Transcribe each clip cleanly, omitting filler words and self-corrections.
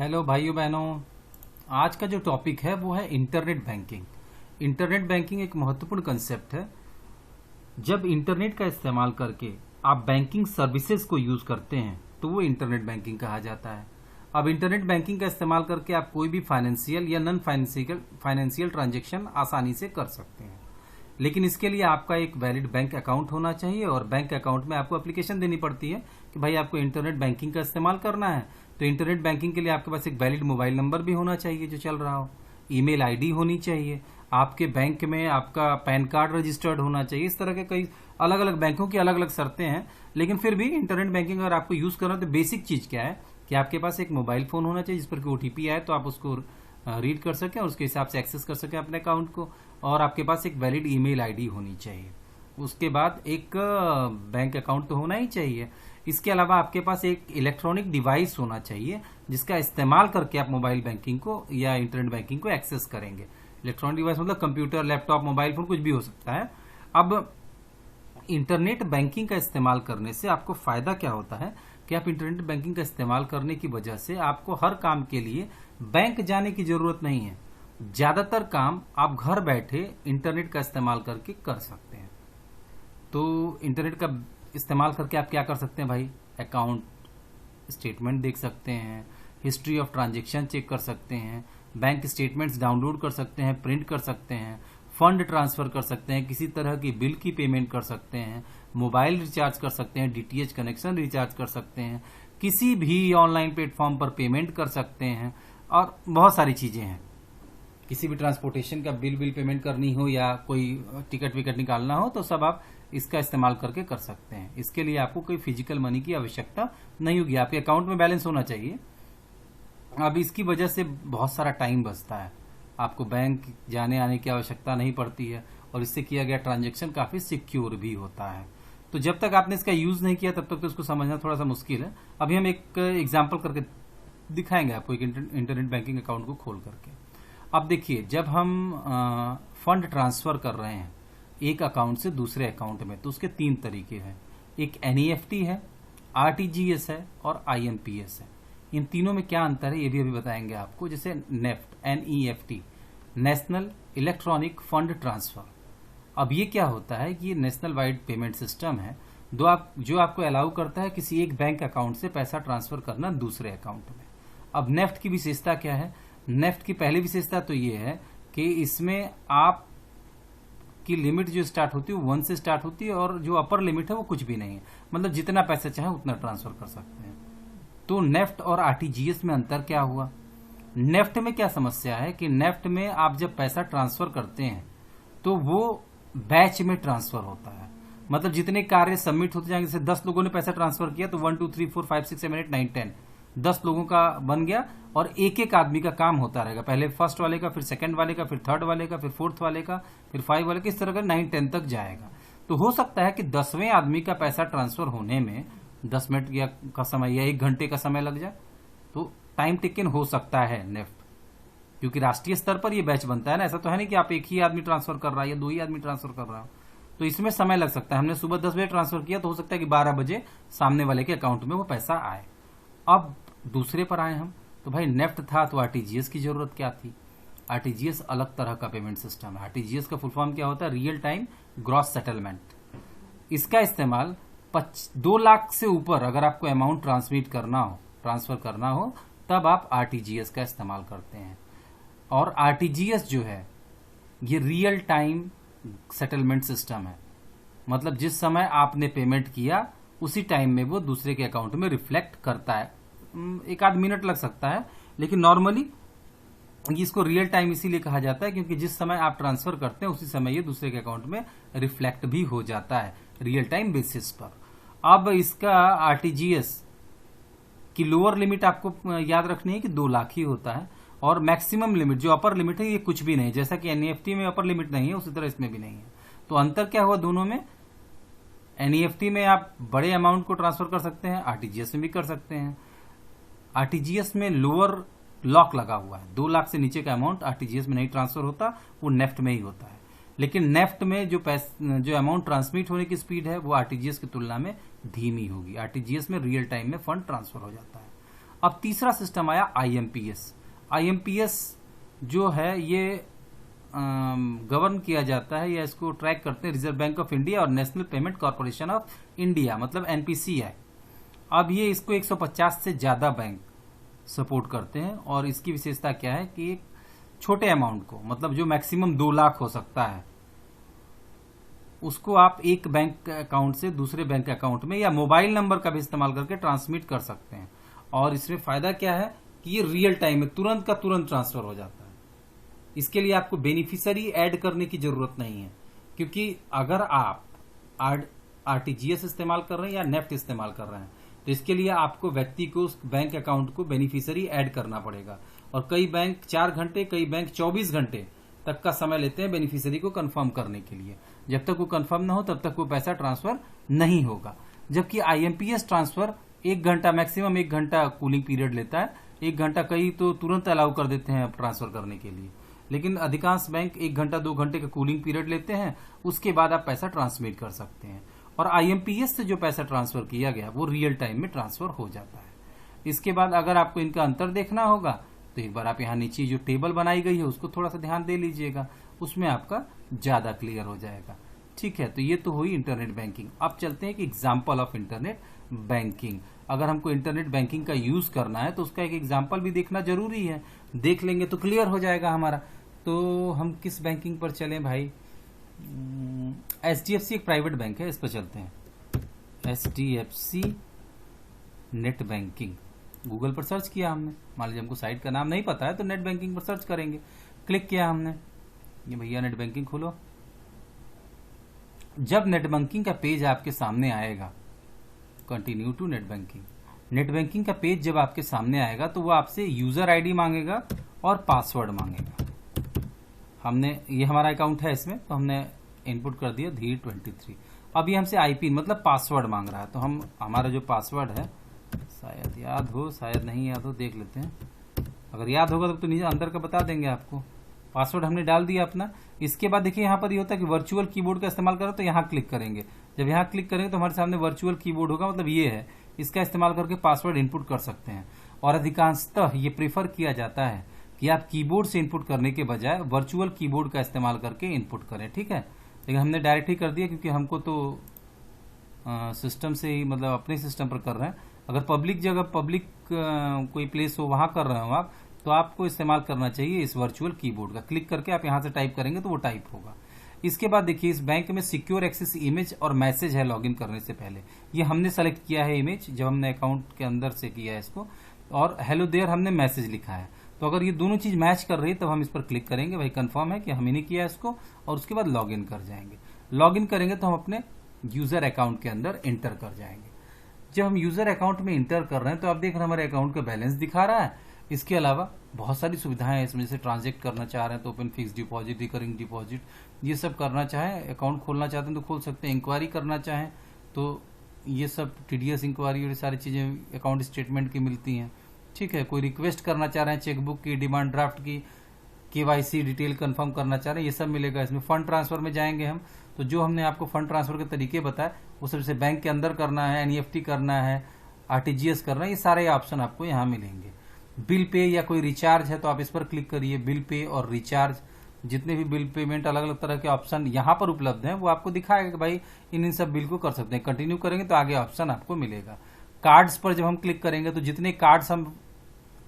Hello भाइयों बहनों। आज का जो टॉपिक है वो है इंटरनेट बैंकिंग। इंटरनेट बैंकिंग एक महत्वपूर्ण कंसेप्ट है। जब इंटरनेट का इस्तेमाल करके आप बैंकिंग सर्विसेज को यूज करते हैं तो वो इंटरनेट बैंकिंग कहा जाता है। अब इंटरनेट बैंकिंग का इस्तेमाल करके आप कोई भी फाइनेंशियल या नॉन फाइनेंशियल ट्रांजेक्शन आसानी से कर सकते हैं, लेकिन इसके लिए आपका एक वैलिड बैंक अकाउंट होना चाहिए और बैंक अकाउंट में आपको एप्लीकेशन देनी पड़ती है कि भाई आपको इंटरनेट बैंकिंग का इस्तेमाल करना है। तो इंटरनेट बैंकिंग के लिए आपके पास एक वैलिड मोबाइल नंबर भी होना चाहिए जो चल रहा हो, ईमेल आईडी होनी चाहिए, आपके बैंक में आपका पैन कार्ड रजिस्टर्ड होना चाहिए। इस तरह के कई अलग अलग बैंकों की अलग अलग शर्तें हैं, लेकिन फिर भी इंटरनेट बैंकिंग अगर आपको यूज करना है तो बेसिक चीज क्या है कि आपके पास एक मोबाइल फोन होना चाहिए जिस पर ओटीपी आए तो आप उसको रीड कर सकें और उसके हिसाब से एक्सेस कर सकें अपने अकाउंट को, और आपके पास एक वैलिड ईमेल आईडी होनी चाहिए। उसके बाद एक बैंक अकाउंट तो होना ही चाहिए। इसके अलावा आपके पास एक इलेक्ट्रॉनिक डिवाइस होना चाहिए जिसका इस्तेमाल करके आप मोबाइल बैंकिंग को या इंटरनेट बैंकिंग को एक्सेस करेंगे। इलेक्ट्रॉनिक डिवाइस मतलब कंप्यूटर, लैपटॉप, मोबाइल फोन, कुछ भी हो सकता है। अब इंटरनेट बैंकिंग का इस्तेमाल करने से आपको फायदा क्या होता है कि आप इंटरनेट बैंकिंग का इस्तेमाल करने की वजह से आपको हर काम के लिए बैंक जाने की जरूरत नहीं है। ज्यादातर काम आप घर बैठे इंटरनेट का इस्तेमाल करके कर सकते हैं। तो इंटरनेट का इस्तेमाल करके आप क्या कर सकते हैं भाई? अकाउंट स्टेटमेंट देख सकते हैं, हिस्ट्री ऑफ ट्रांजैक्शन चेक कर सकते हैं, बैंक स्टेटमेंट्स डाउनलोड कर सकते हैं, प्रिंट कर सकते हैं, फंड ट्रांसफर कर सकते हैं, किसी तरह की बिल की पेमेंट कर सकते हैं, मोबाइल रिचार्ज कर सकते हैं, डीटीएच कनेक्शन रिचार्ज कर सकते हैं, किसी भी ऑनलाइन प्लेटफॉर्म पर पेमेंट कर सकते हैं और बहुत सारी चीजें हैं। किसी भी ट्रांसपोर्टेशन का बिल पेमेंट करनी हो या कोई टिकट विकट निकालना हो तो सब आप इसका इस्तेमाल करके कर सकते हैं। इसके लिए आपको कोई फिजिकल मनी की आवश्यकता नहीं होगी, आपके अकाउंट में बैलेंस होना चाहिए। अब इसकी वजह से बहुत सारा टाइम बचता है, आपको बैंक जाने आने की आवश्यकता नहीं पड़ती है और इससे किया गया ट्रांजैक्शन काफी सिक्योर भी होता है। तो जब तक आपने इसका यूज नहीं किया तब तक तो इसको समझना थोड़ा सा मुश्किल है। अभी हम एक एग्जाम्पल करके दिखाएंगे आपको एक इंटरनेट बैंकिंग अकाउंट को खोल करके। अब देखिए, जब हम फंड ट्रांसफर कर रहे हैं एक अकाउंट से दूसरे अकाउंट में तो उसके तीन तरीके हैं। एक एनईएफटी है, आरटीजीएस है और आईएमपीएस है। इन तीनों में क्या अंतर है ये भी अभी बताएंगे आपको। जैसे NEFT, NEFT, national electronic fund transfer. अब ये क्या होता है कि ये नेशनल वाइड पेमेंट सिस्टम है जो आपको अलाउ करता है किसी एक बैंक अकाउंट से पैसा ट्रांसफर करना दूसरे अकाउंट में। अब नेफ्ट की विशेषता क्या है? नेफ्ट की पहली विशेषता तो ये है कि इसमें आप की लिमिट जो स्टार्ट होती है वो 1 से स्टार्ट होती है और जो अपर लिमिट है वो कुछ भी नहीं है, मतलब जितना पैसा चाहे उतना ट्रांसफर कर सकते हैं। तो नेफ्ट और आरटीजीएस में अंतर क्या हुआ? नेफ्ट में क्या समस्या है कि नेफ्ट में आप जब पैसा ट्रांसफर करते हैं तो वो बैच में ट्रांसफर होता है, मतलब जितने कार्य सबमिट होते जाएंगे, जैसे 10 लोगों ने पैसा ट्रांसफर किया तो 1 2 3 4 5 6 7 8 9 10 10 लोगों का बन गया और एक एक आदमी का काम होता रहेगा। पहले फर्स्ट वाले का, फिर सेकंड वाले का, फिर थर्ड वाले का, फिर फोर्थ वाले का, फिर 5 वाले का, इस तरह का 9 10 तक जाएगा। तो हो सकता है कि 10वें आदमी का पैसा ट्रांसफर होने में 10 मिनट का समय या 1 घंटे का समय लग जाए। तो टाइम टेकन हो सकता है नेफ्ट, क्योंकि राष्ट्रीय स्तर पर यह बैच बनता है ना। ऐसा तो है नहीं कि आप एक ही आदमी ट्रांसफर कर रहा है या 2 ही आदमी ट्रांसफर कर रहा हो, तो इसमें समय लग सकता है। हमने सुबह 10 बजे ट्रांसफर किया तो हो सकता है कि 12 बजे सामने वाले के अकाउंट में वो पैसा आए। अब दूसरे पर आए हम, तो भाई नेफ्ट था तो आरटीजीएस की जरूरत क्या थी? आरटीजीएस अलग तरह का पेमेंट सिस्टम है। आरटीजीएस का फुल फॉर्म क्या होता है? Real time gross settlement. इसका इस्तेमाल 2 लाख से ऊपर अगर आपको अमाउंट ट्रांसफर करना हो तब आप आरटीजीएस का इस्तेमाल करते हैं। और आरटीजीएस जो है ये रियल टाइम सेटलमेंट सिस्टम है, मतलब जिस समय आपने पेमेंट किया उसी टाइम में वो दूसरे के अकाउंट में रिफ्लेक्ट करता है। 1 आध मिनट लग सकता है, लेकिन नॉर्मली इसको रियल टाइम इसीलिए कहा जाता है क्योंकि जिस समय आप ट्रांसफर करते हैं उसी समय ये दूसरे के अकाउंट में रिफ्लेक्ट भी हो जाता है रियल टाइम बेसिस पर। अब इसका आरटीजीएस की लोअर लिमिट आपको याद रखनी है कि 2 लाख ही होता है और मैक्सिमम लिमिट जो अपर लिमिट है ये कुछ भी नहीं। जैसा कि एनईएफटी में अपर लिमिट नहीं है उसी तरह इसमें भी नहीं है। तो अंतर क्या हुआ दोनों में? एनईएफटी में आप बड़े अमाउंट को ट्रांसफर कर सकते हैं, आरटीजीएस में भी कर सकते हैं। आरटीजीएस में लोअर लॉक लगा हुआ है, 2 लाख से नीचे का अमाउंट आरटीजीएस में नहीं ट्रांसफर होता, वो नेफ्ट में ही होता है। लेकिन नेफ्ट में जो अमाउंट ट्रांसमिट होने की स्पीड है वो आरटीजीएस की तुलना में धीमी होगी। आरटीजीएस में रियल टाइम में फंड ट्रांसफर हो जाता है। अब तीसरा सिस्टम आया आईएमपीएस। आईएमपीएस जो है ये गवर्न किया जाता है या इसको ट्रैक करते हैं रिजर्व बैंक ऑफ इंडिया और national payment corporation of India, मतलब एनपीसीआई। अब ये इसको 150 से ज्यादा बैंक सपोर्ट करते हैं और इसकी विशेषता क्या है कि एक छोटे अमाउंट को, मतलब जो मैक्सिमम 2 लाख हो सकता है, उसको आप एक बैंक अकाउंट से दूसरे बैंक अकाउंट में या मोबाइल नंबर का भी इस्तेमाल करके ट्रांसमिट कर सकते हैं। और इसमें फायदा क्या है कि ये रियल टाइम में तुरंत का तुरंत ट्रांसफर हो जाता है। इसके लिए आपको बेनिफिशियरी ऐड करने की जरूरत नहीं है, क्योंकि अगर आप आरटीजीएस इस्तेमाल कर रहे हैं या नेफ्ट इस्तेमाल कर रहे हैं तो इसके लिए आपको व्यक्ति को उस बैंक अकाउंट को बेनिफिशियरी ऐड करना पड़ेगा। और कई बैंक 4 घंटे, कई बैंक 24 घंटे तक का समय लेते हैं बेनिफिशियरी को कंफर्म करने के लिए। जब तक वो कंफर्म ना हो तब तक वो पैसा ट्रांसफर नहीं होगा। जबकि आईएमपीएस ट्रांसफर 1 घंटा, मैक्सिमम 1 घंटा कूलिंग पीरियड लेता है। 1 घंटा कई तो तुरंत अलाउ कर देते हैं ट्रांसफर करने के लिए, लेकिन अधिकांश बैंक 1 घंटा 2 घंटे का कूलिंग पीरियड लेते हैं, उसके बाद आप पैसा ट्रांसमिट कर सकते हैं। और आईएमपीएस से जो पैसा ट्रांसफर किया गया वो रियल टाइम में ट्रांसफर हो जाता है। इसके बाद अगर आपको इनका अंतर देखना होगा तो एक बार आप यहाँ नीचे जो टेबल बनाई गई है उसको थोड़ा सा ध्यान दे लीजिएगा, उसमें आपका ज्यादा क्लियर हो जाएगा। ठीक है, तो ये तो हुई इंटरनेट बैंकिंग। अब चलते हैं कि एग्जाम्पल ऑफ इंटरनेट बैंकिंग। अगर हमको इंटरनेट बैंकिंग का यूज करना है तो उसका एक एग्जाम्पल भी देखना जरूरी है, देख लेंगे तो क्लियर हो जाएगा हमारा। तो हम किस बैंकिंग पर चलें भाई? एचडीएफसी एक प्राइवेट बैंक है, इस पर चलते हैं। एचडीएफसी नेट बैंकिंग गूगल पर सर्च किया हमने। मान लीजिए हमको साइट का नाम नहीं पता है तो नेट बैंकिंग पर सर्च करेंगे। क्लिक किया हमने, ये भैया नेट बैंकिंग खोलो। जब नेट बैंकिंग का पेज आपके सामने आएगा, continue to net banking. Net banking का पेज जब आपके सामने आएगा तो वो आपसे यूजर आईडी मांगेगा और पासवर्ड मांगेगा। हमने, ये हमारा अकाउंट है इसमें, तो हमने इनपुट कर दिया धीर 23। अब ये हमसे आईपी मतलब पासवर्ड मांग रहा है, तो हम हमारा जो पासवर्ड है, शायद याद हो शायद नहीं याद हो, देख लेते हैं। अगर याद होगा तो नीचे अंदर का बता देंगे आपको। पासवर्ड हमने डाल दिया अपना। इसके बाद देखिए यहाँ पर ये होता है कि वर्चुअल कीबोर्ड का इस्तेमाल करो, तो यहाँ क्लिक करेंगे। जब यहाँ क्लिक करेंगे तो हमारे सामने वर्चुअल कीबोर्ड होगा, मतलब ये है, इसका इस्तेमाल करके पासवर्ड इनपुट कर सकते हैं। और अधिकांशतः ये प्रेफर किया जाता है कि आप कीबोर्ड से इनपुट करने के बजाय वर्चुअल कीबोर्ड का इस्तेमाल करके इनपुट करें। ठीक है, लेकिन हमने डायरेक्ट ही कर दिया क्योंकि हमको तो सिस्टम से ही, मतलब अपने सिस्टम पर कर रहे हैं। अगर पब्लिक जगह, पब्लिक कोई प्लेस हो वहां कर रहे हो आप, तो आपको इस्तेमाल करना चाहिए इस वर्चुअल कीबोर्ड का। क्लिक करके आप यहां से टाइप करेंगे तो वो टाइप होगा। इसके बाद देखिए इस बैंक में सिक्योर एक्सेस इमेज और मैसेज है लॉगिन करने से पहले। ये हमने सेलेक्ट किया है इमेज जब हमने अकाउंट के अंदर से किया है इसको, और हेलो देयर हमने मैसेज लिखा है। तो अगर ये दोनों चीज मैच कर रही है तब हम इस पर क्लिक करेंगे, भाई कंफर्म है कि हम ही नहीं किया इसको, और उसके बाद लॉग इन कर जाएंगे। लॉग इन करेंगे तो हम अपने यूजर अकाउंट के अंदर एंटर कर जाएंगे। जब हम यूजर अकाउंट में इंटर कर रहे हैं तो आप देख रहे हैं हमारे अकाउंट का बैलेंस दिखा रहा है। इसके अलावा बहुत सारी सुविधाएं हैं इसमें, जैसे ट्रांजेक्ट करना चाह रहे हैं तो open fix deposit, recurring deposit, ये सब करना चाहें, अकाउंट खोलना चाहते हैं तो खोल सकते हैं। इंक्वायरी करना चाहें तो ये सब टीडीएस इंक्वायरी और ये सारी चीजें अकाउंट स्टेटमेंट की मिलती हैं। ठीक है, कोई रिक्वेस्ट करना चाह रहे हैं चेकबुक की, डिमांड ड्राफ्ट की, केवाईसी डिटेल कंफर्म करना चाह रहे हैं, ये सब मिलेगा इसमें। फंड ट्रांसफर में जाएंगे हम तो जो हमने आपको फंड ट्रांसफर के तरीके बताए वो सबसे बैंक के अंदर करना है, एनईएफटी करना है, आरटीजीएस करना है, ये सारे ऑप्शन आपको यहाँ मिलेंगे। बिल पे या कोई रिचार्ज है तो आप इस पर क्लिक करिए। बिल पे और रिचार्ज, जितने भी बिल पेमेंट अलग अलग तरह के ऑप्शन यहाँ पर उपलब्ध हैं वो आपको दिखाएगा कि भाई इन सब बिल को कर सकते हैं। कंटिन्यू करेंगे तो आगे ऑप्शन आपको मिलेगा। कार्ड्स पर जब हम क्लिक करेंगे तो जितने कार्ड्स हम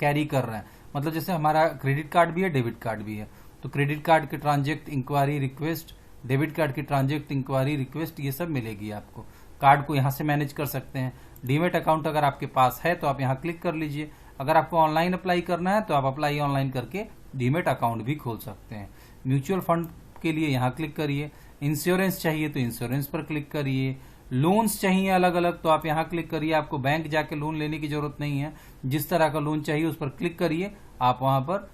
कैरी कर रहे हैं, मतलब जैसे हमारा क्रेडिट कार्ड भी है, डेबिट कार्ड भी है, तो क्रेडिट कार्ड के transact inquiry request, debit card की ट्रांजेक्ट इंक्वायरी रिक्वेस्ट, ये सब मिलेगी आपको। कार्ड को यहाँ से मैनेज कर सकते हैं। डीमेट अकाउंट अगर आपके पास है तो आप यहाँ क्लिक कर लीजिए। अगर आपको ऑनलाइन अप्लाई करना है तो आप अप्लाई ऑनलाइन करके डीमेट अकाउंट भी खोल सकते हैं। म्यूचुअल फंड के लिए यहाँ क्लिक करिए। इंश्योरेंस चाहिए तो इंश्योरेंस पर क्लिक करिए। लोन्स चाहिए अलग अलग तो आप यहाँ क्लिक करिए। आपको बैंक जाके लोन लेने की जरूरत नहीं है, जिस तरह का लोन चाहिए उस पर क्लिक करिए, आप वहां पर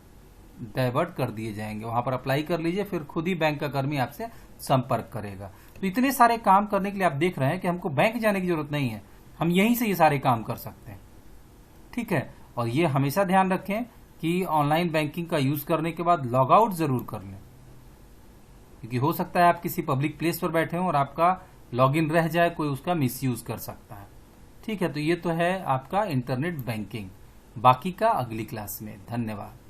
डाइवर्ट कर दिए जाएंगे। वहां पर अप्लाई कर लीजिए, फिर खुद ही बैंक का कर्मी आपसे संपर्क करेगा। तो इतने सारे काम करने के लिए आप देख रहे हैं कि हमको बैंक जाने की जरूरत नहीं है, हम यहीं से ये सारे काम कर सकते हैं। ठीक है, और ये हमेशा ध्यान रखें कि ऑनलाइन बैंकिंग का यूज करने के बाद लॉग आउट जरूर कर लें, क्योंकि हो सकता है आप किसी पब्लिक प्लेस पर बैठे हों और आपका लॉगिन रह जाए, कोई उसका मिसयूज कर सकता है। ठीक है, तो ये तो है आपका इंटरनेट बैंकिंग। बाकी का अगली क्लास में। धन्यवाद।